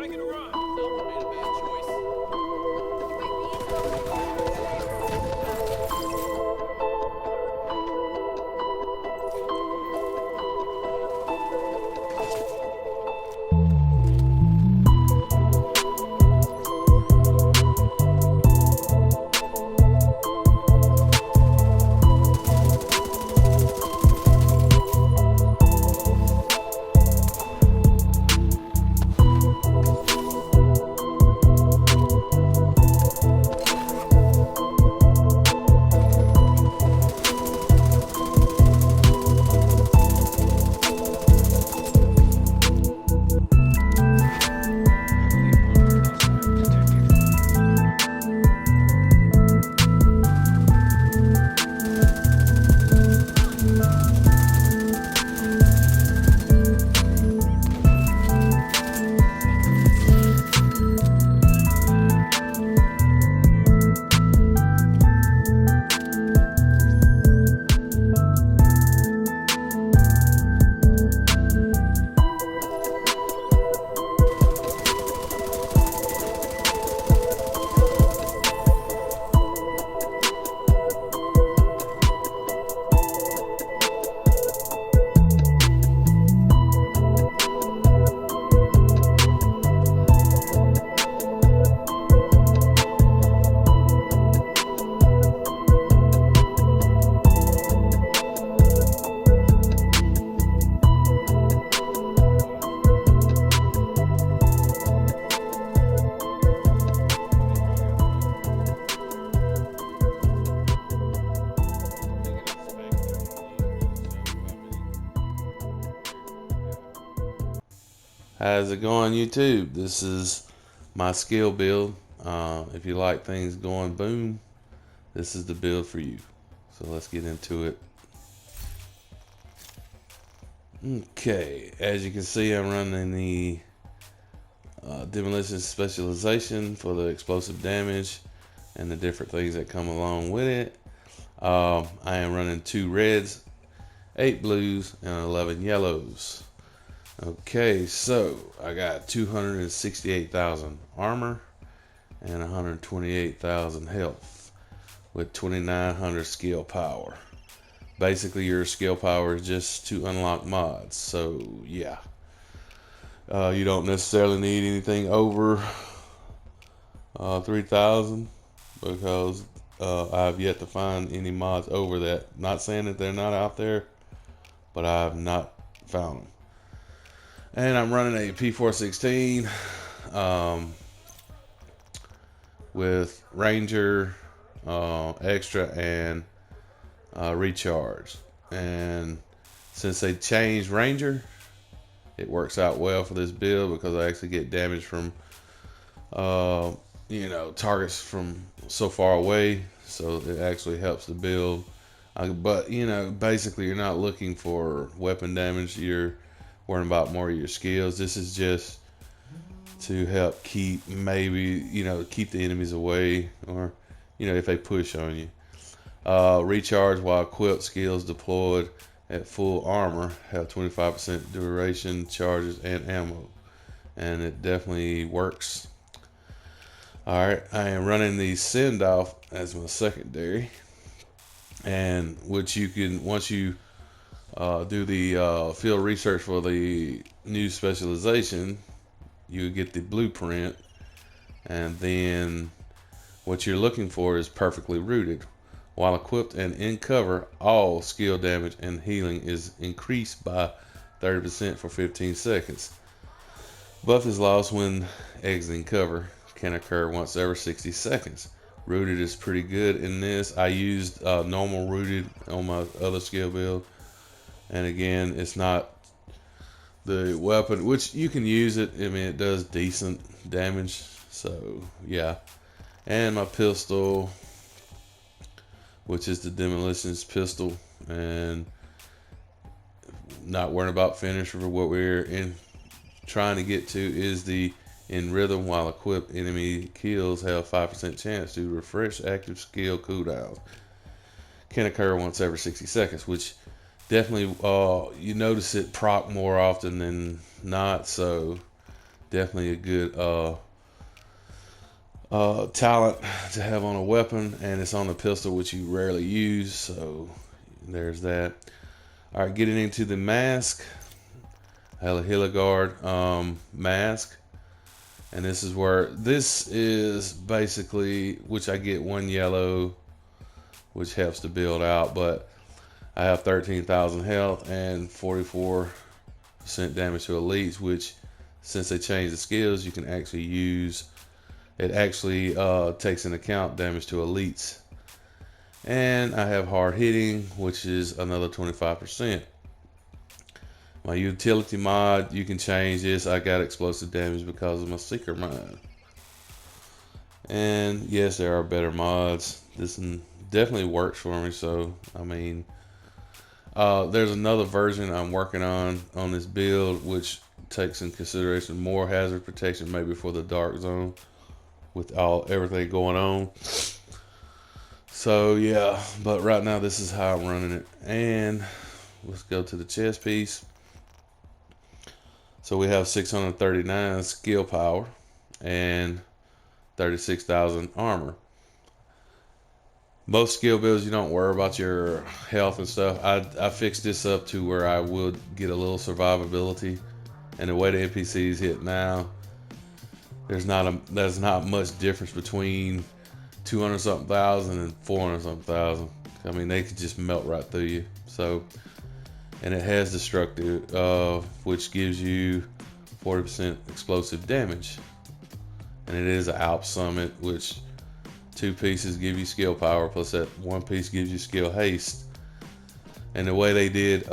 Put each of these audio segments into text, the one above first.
Making a run. Someone made a bad choice. How's it going, YouTube? This is my skill build. If you like things going boom, this is the build for you. So let's get into it. Okay, as you can see, I'm running the demolition specialization for the explosive damage and the different things that come along with it. I am running 2 reds, 8 blues, and 11 yellows. Okay, so I got 268,000 armor and 128,000 health with 2,900 skill power. Basically, your skill power is just to unlock mods. So yeah, you don't necessarily need anything over 3,000 because I've yet to find any mods over that. Not saying that they're not out there, but I have not found them. And I'm running a P416 with Ranger, Extra, and Recharge. And since they changed Ranger, it works out well for this build because I actually get damage from, targets from so far away. So it actually helps the build. But, basically you're not looking for weapon damage. You're worrying about more of your skills. This is just to help keep keep the enemies away, or if they push on you. Recharge while equipped skills deployed at full armor have 25% duration, charges, and ammo, and it definitely works. Alright, I am running the send off as my secondary, and which you can, once you do the field research for the new specialization, you get the blueprint, and then what you're looking for is perfectly rooted. While equipped and in cover, all skill damage and healing is increased by 30% for 15 seconds. Buff is lost when exiting cover, can occur once every 60 seconds. Rooted is pretty good in this. I used normal rooted on my other skill build. And again, it's not the weapon, which you can use it. I mean, it does decent damage. So, yeah. And my pistol, which is the demolitions pistol. And not worrying about finish. For what we're trying to get to is the in rhythm while equipped enemy kills have 5% chance to refresh active skill cooldowns. Can occur once every 60 seconds, which definitely you notice it proc more often than not. So Definitely a good talent to have on a weapon, and it's on a pistol, which you rarely use. So there's that. All right, getting into the mask. I have a Hilligard mask, and this is basically, which I get 1 yellow, which helps to build out, but I have 13,000 health and 44% damage to elites, which since they changed the skills, you can actually use. It actually takes into account damage to elites. And I have hard hitting, which is another 25%. My utility mod, you can change this. I got explosive damage because of my seeker mod. And yes, there are better mods. This one definitely works for me. So I mean, there's another version I'm working on this build, which takes in consideration more hazard protection, maybe for the dark zone, with everything going on. So yeah, but right now this is how I'm running it. And let's go to the chest piece. So we have 639 skill power and 36,000 armor. Most skill builds, you don't worry about your health and stuff. I fixed this up to where I would get a little survivability, and the way the NPCs hit now, there's not much difference between 200 something thousand and 400 something thousand. I mean, they could just melt right through you. So, and it has destructive, which gives you 40% explosive damage, and it is an Alp Summit, which 2 pieces give you skill power, plus that 1 piece gives you skill haste. And the way they did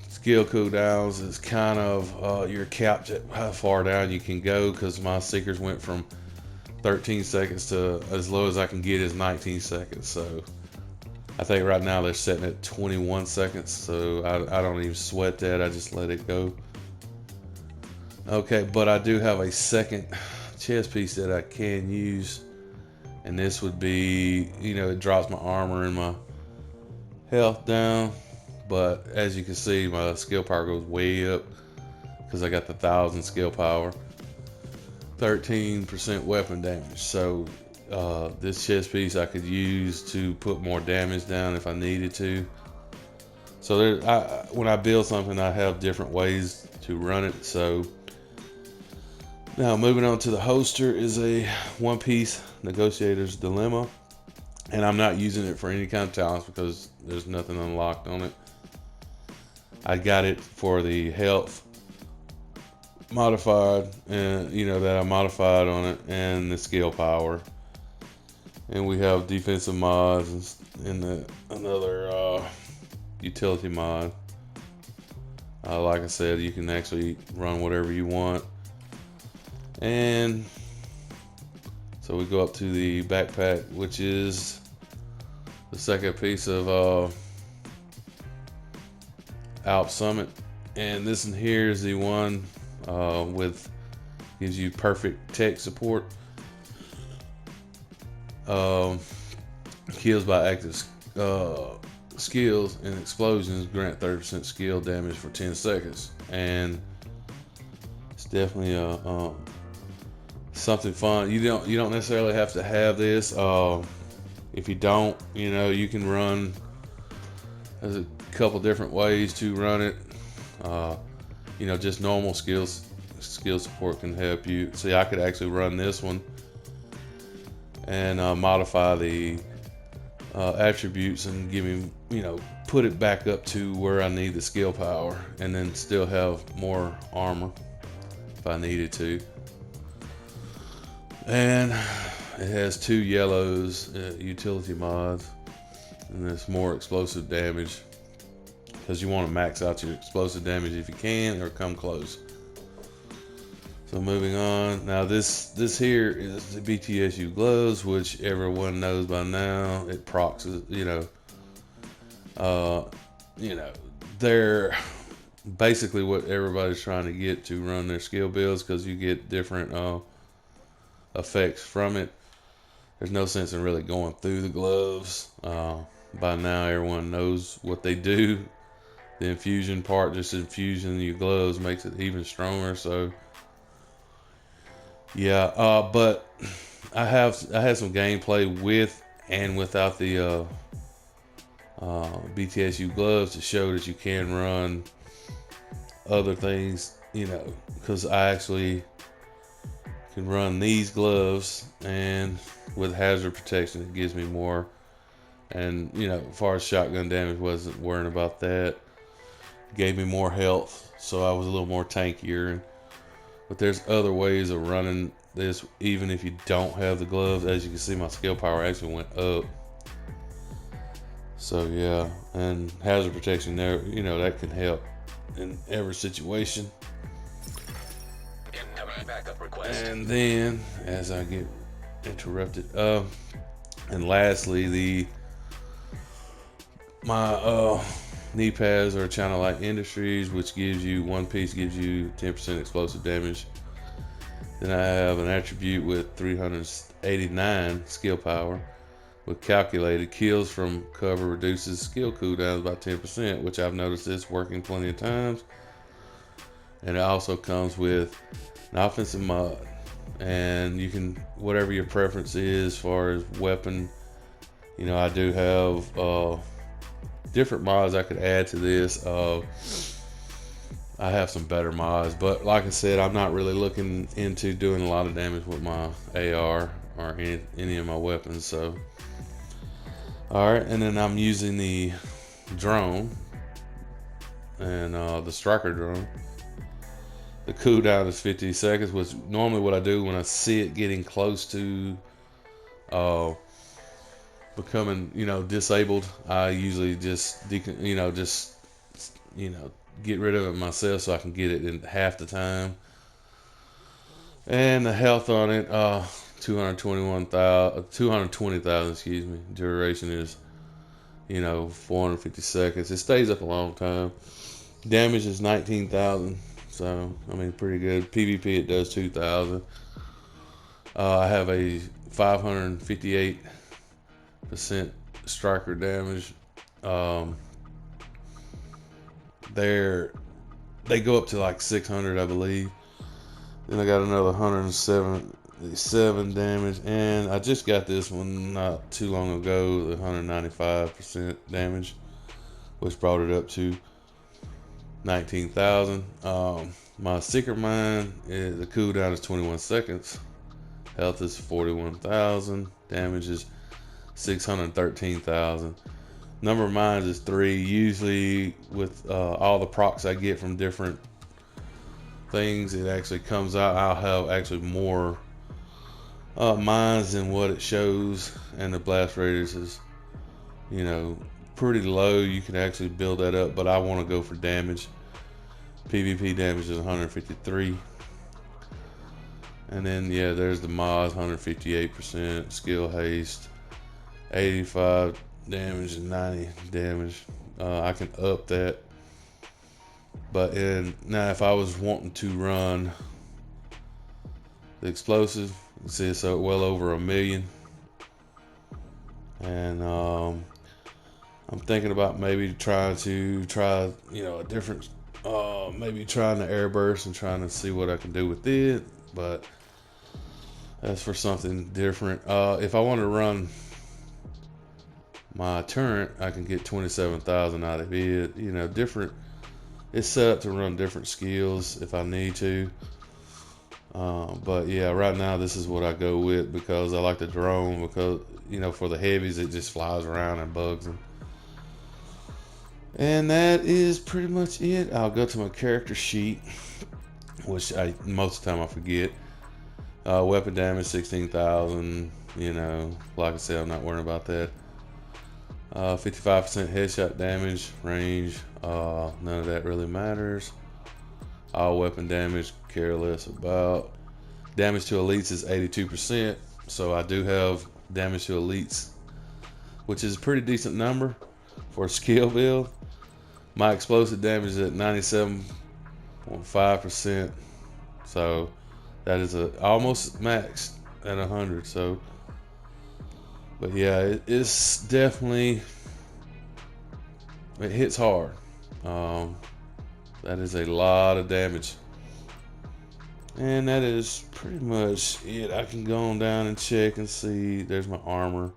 skill cooldowns is kind of you're capped at how far down you can go, because my seekers went from 13 seconds to as low as I can get is 19 seconds. So I think right now they're setting at 21 seconds, so I don't even sweat that. I just let it go. Okay, but I do have a second chest piece that I can use, and this would be, it drops my armor and my health down, but as you can see, my skill power goes way up because I got the 1,000 skill power, 13% weapon damage. So this chest piece I could use to put more damage down if I needed to. So when I build something, I have different ways to run it. So now moving on to the holster is a 1-piece Negotiator's Dilemma, and I'm not using it for any kind of talents because there's nothing unlocked on it. I got it for the health modified, and that I modified on it, and the skill power. And we have defensive mods and another utility mod. Like I said, you can actually run whatever you want. And so we go up to the backpack, which is the second piece of Alp Summit. And this one here is the one with gives you perfect tech support. Kills by active skills and explosions grant 30% skill damage for 10 seconds, and it's definitely something fun. You don't necessarily have to have this. If you don't, you can run. There's a couple different ways to run it. Just normal skill support can help you. See, I could actually run this one and modify the attributes and give me, put it back up to where I need the skill power, and then still have more armor if I needed to. And it has 2 yellows, utility mods, and it's more explosive damage because you want to max out your explosive damage if you can, or come close. So moving on, now this here is the BTSU gloves, which everyone knows by now. It procs, they're basically what everybody's trying to get to run their skill builds, because you get different effects from it. There's no sense in really going through the gloves. By now everyone knows what they do. The infusion part, just infusing your gloves, makes it even stronger. So Yeah, but I had some gameplay with and without the BTSU gloves to show that you can run other things, because I actually can run these gloves, and with hazard protection it gives me more. And as far as shotgun damage, wasn't worrying about that. It gave me more health, so I was a little more tankier. But there's other ways of running this even if you don't have the gloves. As you can see, my skill power actually went up. So yeah, and hazard protection there, that can help in every situation. Backup request. And then, as I get interrupted, and lastly, my knee pads are China Light Industries, which gives you one piece gives you 10% explosive damage. Then I have an attribute with 389 skill power. With calculated kills from cover reduces skill cooldowns by 10%, which I've noticed is working plenty of times. And it also comes with an offensive mod, and you can, whatever your preference is as far as weapon. I do have different mods I could add to this. I have some better mods, but like I said, I'm not really looking into doing a lot of damage with my AR or any of my weapons. So alright, and then I'm using the drone and the striker drone. The cooldown is 50 seconds, which normally what I do when I see it getting close to becoming, disabled, I usually just get rid of it myself so I can get it in half the time. And the health on it, 220,000, excuse me. Duration is, 450 seconds. It stays up a long time. Damage is 19,000. So, pretty good. PvP, it does 2,000. I have a 558% striker damage. They go up to like 600, I believe. Then I got another 177 damage, and I just got this one not too long ago, the 195% damage, which brought it up to 19,000. My Seeker Mine, the cooldown is 21 seconds. Health is 41,000. Damage is 613,000. Number of mines is 3. Usually with all the procs I get from different things, it actually comes out. I'll have actually more mines than what it shows, and the blast radius is, pretty low. You can actually build that up, but I want to go for damage. PvP damage is 153. And then there's the mods, 158% skill haste, 85 damage and 90 damage. I can up that. But now if I was wanting to run the explosive, you see it's well over 1 million. And I'm thinking about maybe try a different, maybe trying the airburst and trying to see what I can do with it. But that's for something different. If I want to run my turret, I can get 27,000 out of it. Different. It's set up to run different skills if I need to. But yeah, right now this is what I go with because I like the drone, because for the heavies it just flies around and bugs them. And that is pretty much it. I'll go to my character sheet, which most of the time I forget. Weapon damage 16,000. Like I said, I'm not worrying about that. 55% headshot damage, range, none of that really matters. All weapon damage, care less about. Damage to elites is 82%, so I do have damage to elites, which is a pretty decent number for a skill build. My explosive damage is at 97.5%, so that is almost maxed at 100. So, but yeah, it's definitely, it hits hard. That is a lot of damage. And that is pretty much it. I can go on down and check and see. There's my armor.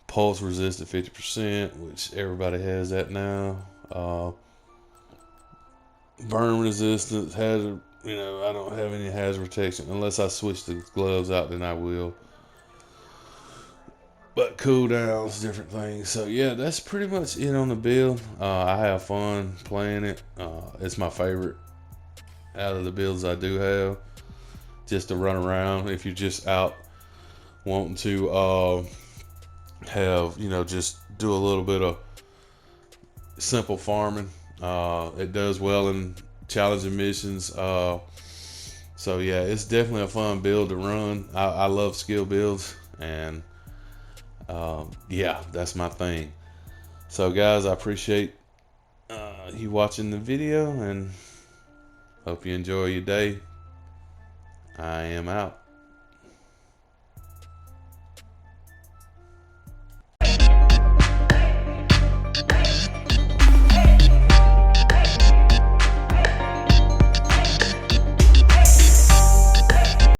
Pulse resistant 50%, which everybody has that now. Burn resistance, hazard. I don't have any hazard protection unless I switch the gloves out. Then I will. But cooldowns, different things. So yeah, that's pretty much it on the build. I have fun playing it. It's my favorite out of the builds I do have. Just to run around if you're just out wanting to have, just do a little bit of simple farming. It does well in challenging missions. So yeah, it's definitely a fun build to run. I love skill builds, and yeah, that's my thing. So guys, I appreciate you watching the video, and hope you enjoy your day. I am out.